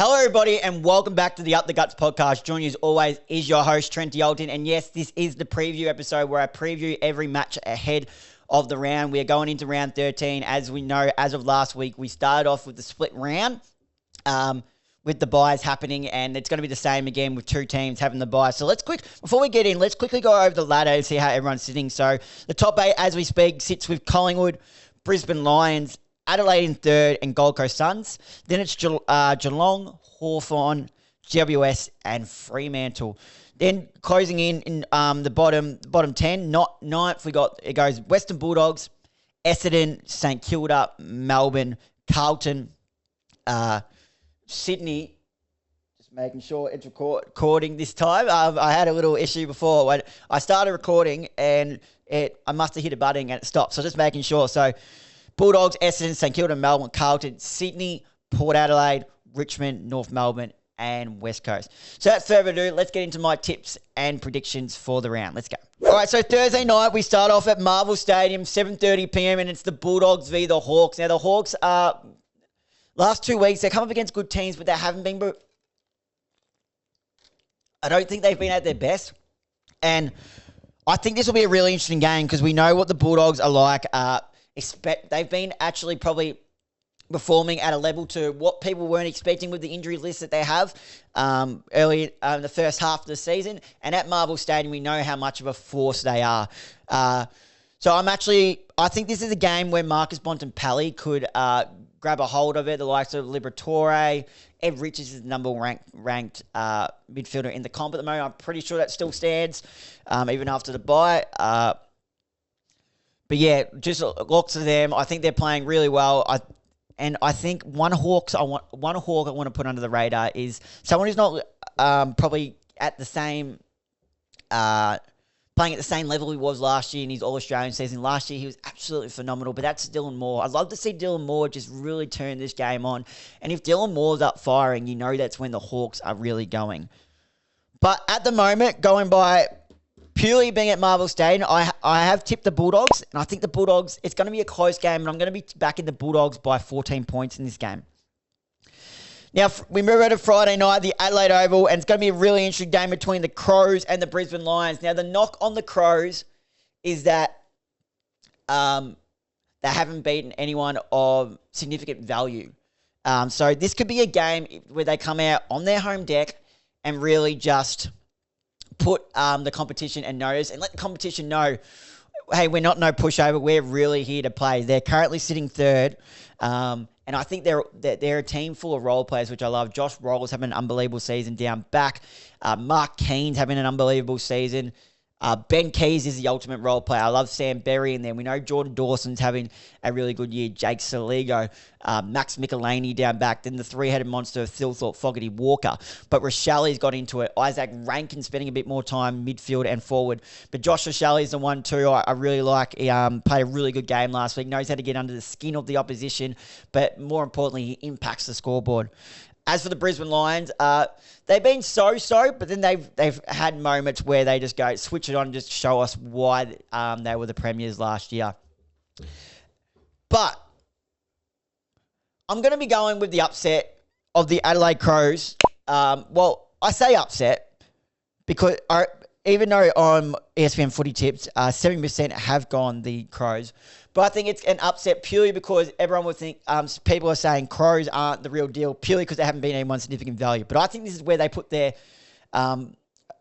Hello, everybody, and welcome back to the Up the Guts podcast. Joining you as always is your host, Trent Yalton. And yes, this is the preview episode where I preview every match ahead of the round. We are going into round 13. As we know, as of last week, we started off with the split round with the buys happening, and it's going to be the same again with two teams having the buys. So before we get in, let's quickly go over the ladder and see how everyone's sitting. So the top 8, as we speak, sits with Collingwood, Brisbane Lions, Adelaide in third, and Gold Coast Suns. Then it's Geelong, Hawthorn, GWS, and Fremantle. Then closing in the bottom 10, not ninth, it goes Western Bulldogs, Essendon, St Kilda, Melbourne, Carlton, Sydney. Just making sure it's recording this time. I had a little issue before when I started recording and I must have hit a button and it stopped. So just making sure. So Bulldogs, Essendon, St Kilda, Melbourne, Carlton, Sydney, Port Adelaide, Richmond, North Melbourne, and West Coast. So without further ado, let's get into my tips and predictions for the round. Let's go. All right, so Thursday night, we start off at Marvel Stadium, 7:30 p.m, and it's the Bulldogs v. the Hawks. Now, the Hawks are, last 2 weeks, they come up against good teams, but they haven't been, I don't think they've been at their best. And I think this will be a really interesting game because we know what the Bulldogs are like. They've been actually probably performing at a level to what people weren't expecting with the injury list that they have early in the first half of the season. And at Marvel Stadium, we know how much of a force they are. So I think this is a game where Marcus Bontempelli could grab a hold of it. The likes of Liberatore, Ed Richards is the number ranked midfielder in the comp at the moment. I'm pretty sure that still stands, even after the bye. But yeah, just lots of them. I think they're playing really well. I think one hawk I want to put under the radar is someone who's not probably at the same playing at the same level he was last year in his All-Australian season. Last year he was absolutely phenomenal, but that's Dylan Moore. I'd love to see Dylan Moore just really turn this game on. And if Dylan Moore's up firing, you know that's when the Hawks are really going. But at the moment, going by purely being at Marvel Stadium, I have tipped the Bulldogs, and I think the Bulldogs, it's going to be a close game, and I'm going to be backing the Bulldogs by 14 points in this game. Now, we move over to Friday night, the Adelaide Oval, and it's going to be a really interesting game between the Crows and the Brisbane Lions. Now, the knock on the Crows is that they haven't beaten anyone of significant value. So this could be a game where they come out on their home deck and really just put the competition and notice and let the competition know, hey, we're not no pushover. We're really here to play. They're currently sitting third. And I think they're a team full of role players, which I love. Josh Rolls having an unbelievable season down back. Mark Keen's having an unbelievable season. Ben Keys is the ultimate role player. I love Sam Berry in there. We know Jordan Dawson's having a really good year. Jake Saligo, Max Michelini down back. Then the three-headed monster of Thilthorpe, Fogarty, Walker. But Rochelli's got into it. Isaac Rankin spending a bit more time midfield and forward. But Josh Rochelli's the one too I really like. He played a really good game last week. Knows how to get under the skin of the opposition. But more importantly, he impacts the scoreboard. As for the Brisbane Lions, they've been so-so, but then they've had moments where they just go, switch it on, just show us why they were the premiers last year. But I'm going to be going with the upset of the Adelaide Crows. Well, I say upset because even though on ESPN Footy Tips, 70% have gone the Crows. But I think it's an upset purely because everyone would think people are saying Crows aren't the real deal purely because they haven't been anyone significant value. But I think this is where they put their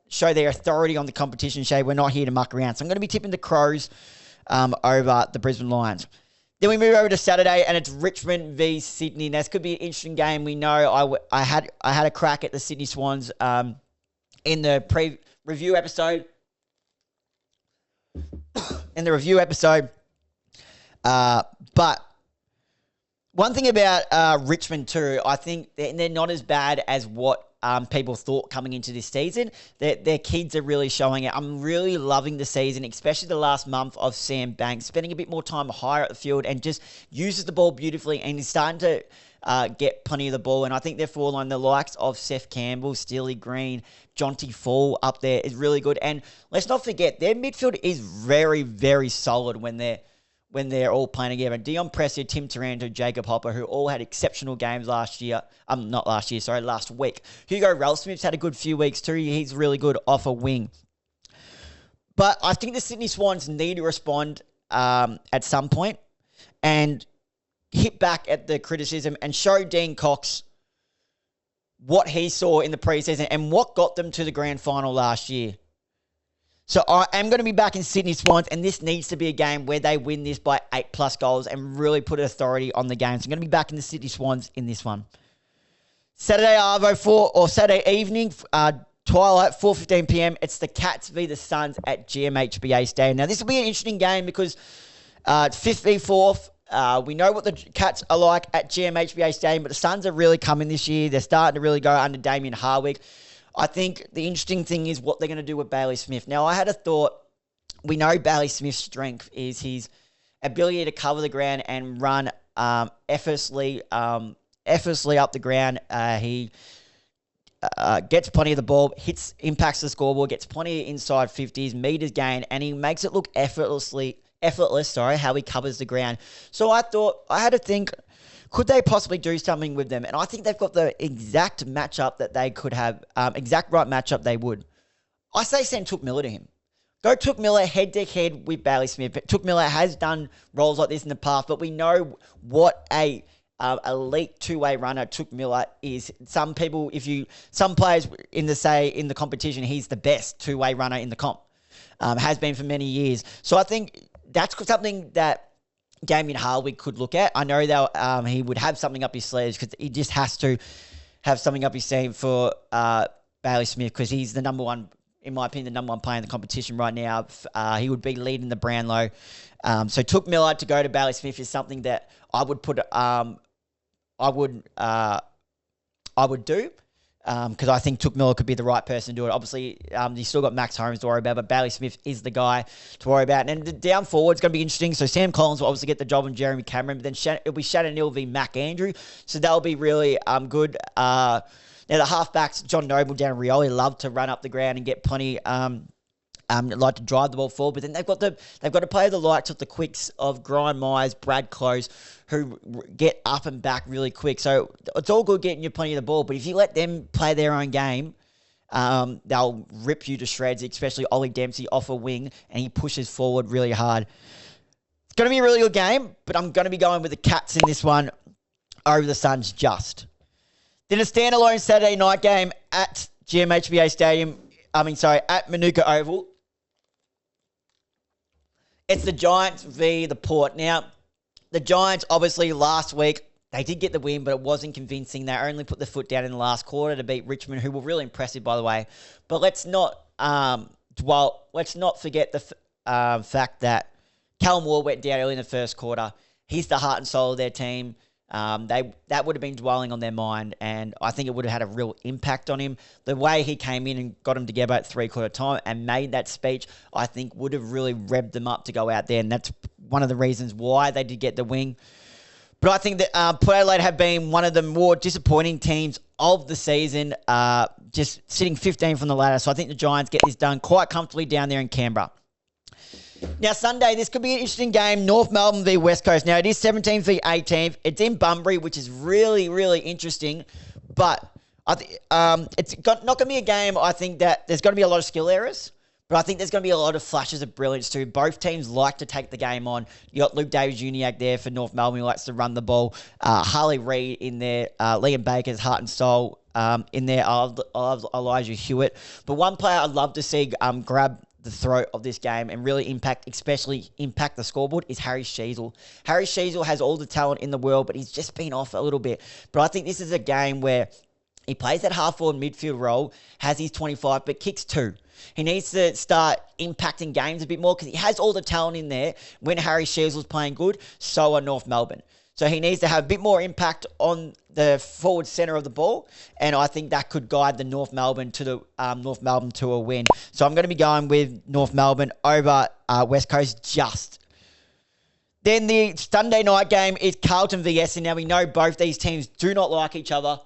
show their authority on the competition. Say we're not here to muck around. So I'm going to be tipping the Crows over the Brisbane Lions. Then we move over to Saturday, and it's Richmond v Sydney. Now, this could be an interesting game. We know I had a crack at the Sydney Swans in the review episode. But one thing about Richmond too, I think they're not as bad as what people thought coming into this season. Their kids are really showing it. I'm really loving the season, especially the last month of Sam Banks, spending a bit more time higher at the field and just uses the ball beautifully, and he's starting to get plenty of the ball. And I think therefore on the likes of Seth Campbell, Steely Green, Jonty Fall up there is really good. And let's not forget, their midfield is very, very solid when they're when they're all playing together. Dion Prestia, Tim Taranto, Jacob Hopper, who all had exceptional games last week. Hugo Ralphsmith's had a good few weeks too. He's really good off a wing. But I think the Sydney Swans need to respond at some point and hit back at the criticism and show Dean Cox what he saw in the preseason and what got them to the grand final last year. So I am going to be back in Sydney Swans, and this needs to be a game where they win this by 8+ goals and really put authority on the game. So I'm going to be back in the Sydney Swans in this one. Saturday Arvo Saturday evening, twilight, 4:15 p.m. It's the Cats v the Suns at GMHBA Stadium. Now this will be an interesting game because it's 5th v 4th. We know what the Cats are like at GMHBA Stadium, but the Suns are really coming this year. They're starting to really go under Damien Hardwick. I think the interesting thing is what they're going to do with Bailey Smith. Now, I had a thought. We know Bailey Smith's strength is his ability to cover the ground and run effortlessly up the ground. He gets plenty of the ball, impacts the scoreboard, gets plenty of inside 50s, meters gained, and he makes it look effortless, how he covers the ground. So I had to think, could they possibly do something with them? And I think they've got the exact matchup that they could have, exact right matchup they would. I say send Touk Miller to him. Go Touk Miller head-to-head with Bailey Smith. Touk Miller has done roles like this in the past, but we know what a elite two-way runner Touk Miller is. Some players in the competition, he's the best two-way runner in the comp. Has been for many years. So I think that's something that Damien Hardwick could look at. I know that he would have something up his sleeves because he just has to have something up his sleeve for Bailey Smith because he's the number one, in my opinion, the number one player in the competition right now. He would be leading the Brownlow. So Touk Miller to go to Bailey Smith is something that I would put. I would do. Because I think Touk Miller could be the right person to do it. Obviously, you still got Max Holmes to worry about, but Bailey Smith is the guy to worry about. And the down forward is going to be interesting. So Sam Collins will obviously get the job on Jeremy Cameron, but then it'll be Shannon Neal v Mac Andrew. So that'll be really good. Now the halfbacks, John Noble, Darren Rioli, love to run up the ground and get plenty. Like to drive the ball forward, but then they've got to play the likes of the quicks of Brian Myers, Brad Close, who get up and back really quick. So it's all good getting you plenty of the ball, but if you let them play their own game, they'll rip you to shreds, especially Ollie Dempsey off a wing, and he pushes forward really hard. It's going to be a really good game, but I'm going to be going with the Cats in this one over the Suns just. Then a standalone Saturday night game at GMHBA Stadium, at Manuka Oval. It's the Giants v the Port. Now, the Giants, obviously, last week, they did get the win, but it wasn't convincing. They only put the foot down in the last quarter to beat Richmond, who were really impressive, by the way. But let's not forget the fact that Callum Ward went down early in the first quarter. He's the heart and soul of their team. That would have been dwelling on their mind, and I think it would have had a real impact on him. The way he came in and got them together at three-quarter time and made that speech, I think would have really revved them up to go out there, and that's one of the reasons why they did get the win. But I think that Port Adelaide have been one of the more disappointing teams of the season, just sitting 15 from the ladder. So I think the Giants get this done quite comfortably down there in Canberra. Now, Sunday, this could be an interesting game. North Melbourne v West Coast. Now, it is 17th v 18th. It's in Bunbury, which is really, really interesting. But it's not going to be a game, I think, that there's going to be a lot of skill errors. But I think there's going to be a lot of flashes of brilliance too. Both teams like to take the game on. You got Luke Davies-Uniacke there for North Melbourne, who likes to run the ball. Harley Reid in there. Liam Baker's heart and soul in there. I love Elijah Hewitt. But one player I'd love to see grab the throat of this game and really impact the scoreboard is Harry Sheezel. Harry Sheezel has all the talent in the world, but he's just been off a little bit. But I think this is a game where he plays that half-forward midfield role, has his 25, but kicks 2. He needs to start impacting games a bit more because he has all the talent in there. When Harry Sheezel's playing good, so are North Melbourne. So he needs to have a bit more impact on the forward centre of the ball, and I think that could guide the North Melbourne to a win. So I'm going to be going with North Melbourne over West Coast just. Then the Sunday night game is Carlton v Essendon. Now we know both these teams do not like each other.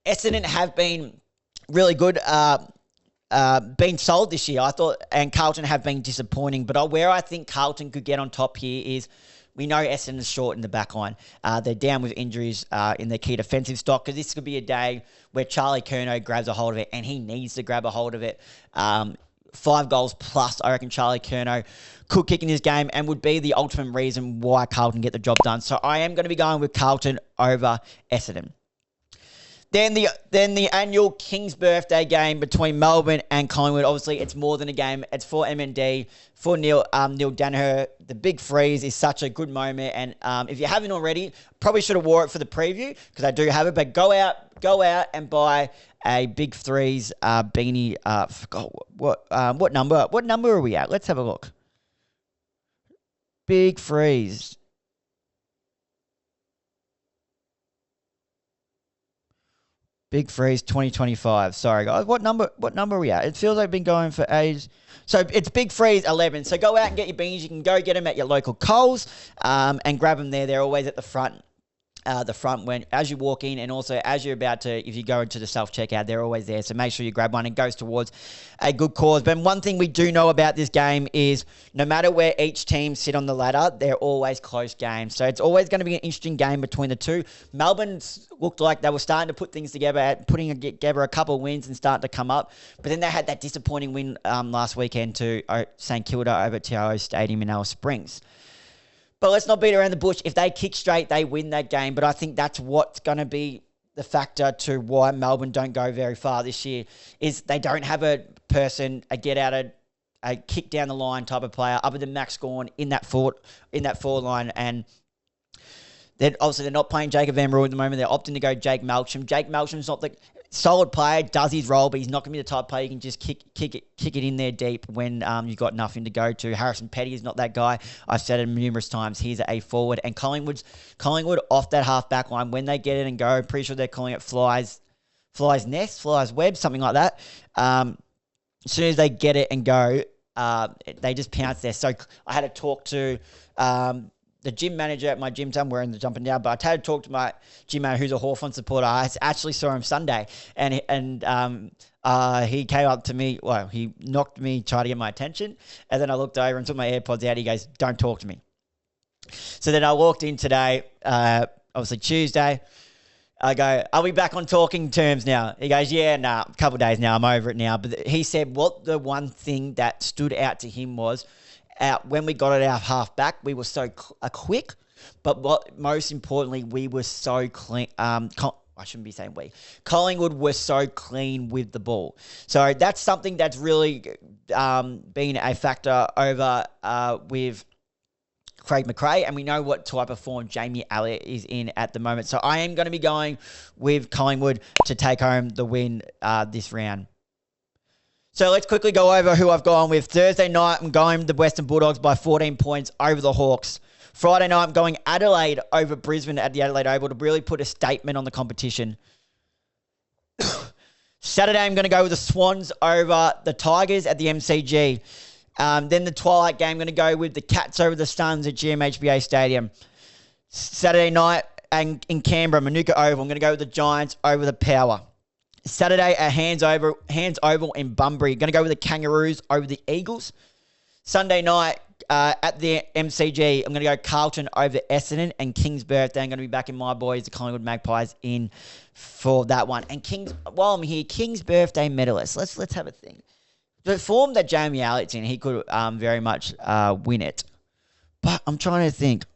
Essendon have been really good been sold this year. I thought, and Carlton have been disappointing, but where I think Carlton could get on top here is we know Essendon is short in the back line. They're down with injuries in their key defensive stock because this could be a day where Charlie Curnow grabs a hold of it, and he needs to grab a hold of it. 5 goals plus, I reckon Charlie Curnow could kick in this game and would be the ultimate reason why Carlton get the job done. So I am going to be going with Carlton over Essendon. Then the annual King's Birthday game between Melbourne and Collingwood. Obviously, it's more than a game. It's for MND, for Neil Daniher. The big freeze is such a good moment. And if you haven't already, probably should have wore it for the preview because I do have it. But go out and buy a Big Freeze beanie. Forgot what number? What number are we at? Let's have a look. Big Freeze. Big Freeze 2025. Sorry, guys. What number are we at? It feels like I've been going for ages. So it's Big Freeze 11. So go out and get your beanies. You can go get them at your local Coles and grab them there. They're always at the front. When as you walk in, and also as you're about to, if you go into the self-checkout, they're always there. So make sure you grab one. It goes towards a good cause. But one thing we do know about this game is no matter where each team sit on the ladder, they're always close games. So it's always going to be an interesting game between the two. Melbourne looked like they were starting to put things together, putting together a couple of wins and starting to come up. But then they had that disappointing win last weekend to St Kilda over at T.O. Stadium in Alice Springs. But let's not beat around the bush. If they kick straight, they win that game. But I think that's what's going to be the factor to why Melbourne don't go very far this year is they don't have a person, a kick down the line type of player other than Max Gawn in that forward line. And they're not playing Jacob Van Rooyen at the moment. They're opting to go Jake Melksham. Jake Melksham's not the solid player, does his role, but he's not going to be the type of player you can just kick it in there deep when you've got nothing to go to. Harrison Petty is not that guy. I've said it numerous times. He's a forward. And Collingwood off that half back line, when they get it and go, pretty sure they're calling it Fly's Nest, Fly's Web, something like that. As soon as they get it and go, they just pounce there. So I had to talk to the gym manager at my gym. I'm wearing the jumping down, but I had to talk to my gym manager who's a Hawthorn supporter. I actually saw him Sunday, and he came up to me. Well, he knocked me, tried to get my attention, and then I looked over and took my AirPods out. He goes, "Don't talk to me." So then I walked in today, obviously Tuesday. I go, "Are we back on talking terms now?" He goes, "Yeah, nah, a couple of days now. I'm over it now." But he said what the one thing that stood out to him was, when we got it our half back, we were so quick, but what most importantly, we were so clean. I shouldn't be saying we. Collingwood were so clean with the ball. So that's something that's really been a factor over with Craig McRae, and we know what type of form Jamie Elliott is in at the moment. So I am going to be going with Collingwood to take home the win this round. So let's quickly go over who I've gone with. Thursday night, I'm going the Western Bulldogs by 14 points over the Hawks. Friday night, I'm going Adelaide over Brisbane at the Adelaide Oval to really put a statement on the competition. Saturday, I'm going to go with the Swans over the Tigers at the MCG. Then the twilight game, I'm going to go with the Cats over the Suns at GMHBA Stadium. Saturday night, and in Canberra, Manuka Oval, I'm going to go with the Giants over the Power. Saturday at Hands Oval in Bunbury. Going to go with the Kangaroos over the Eagles. Sunday night at the MCG, I'm going to go Carlton over Essendon, and King's Birthday, I'm going to be backing my boys, the Collingwood Magpies, in for that one. And while I'm here, King's Birthday medalist. Let's have a think. The form that Jamie Elliott's in, he could very much win it. But I'm trying to think.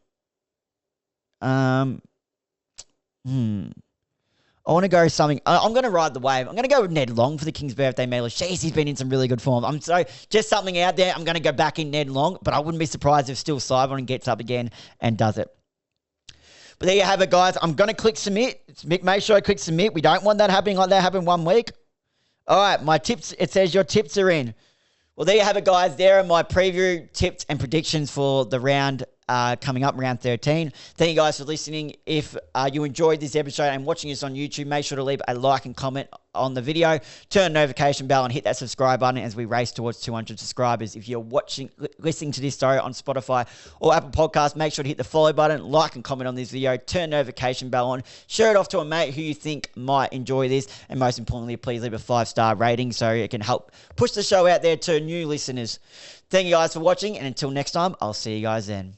I want to go something. I'm going to ride the wave. I'm going to go with Ned Long for the King's Birthday medalist. Jeez, he's been in some really good form. Just something out there. I'm going to go back in Ned Long, but I wouldn't be surprised if still Syvon gets up again and does it. But there you have it, guys. I'm going to click submit. Make sure I click submit. We don't want that happening like that happened 1 week. All right, my tips. It says your tips are in. Well, there you have it, guys. There are my preview tips and predictions for the round coming up round 13. Thank you guys for listening. If you enjoyed this episode and watching us on YouTube, make sure to leave a like and comment on the video, turn the notification bell and hit that subscribe button as we race towards 200 subscribers. If you're listening to this story on Spotify or Apple Podcasts, make sure to hit the follow button, like and comment on this video, turn the notification bell on, share it off to a mate who you think might enjoy this, and most importantly, please leave a 5-star rating so it can help push the show out there to new listeners. Thank you guys for watching, and until next time, I'll see you guys then.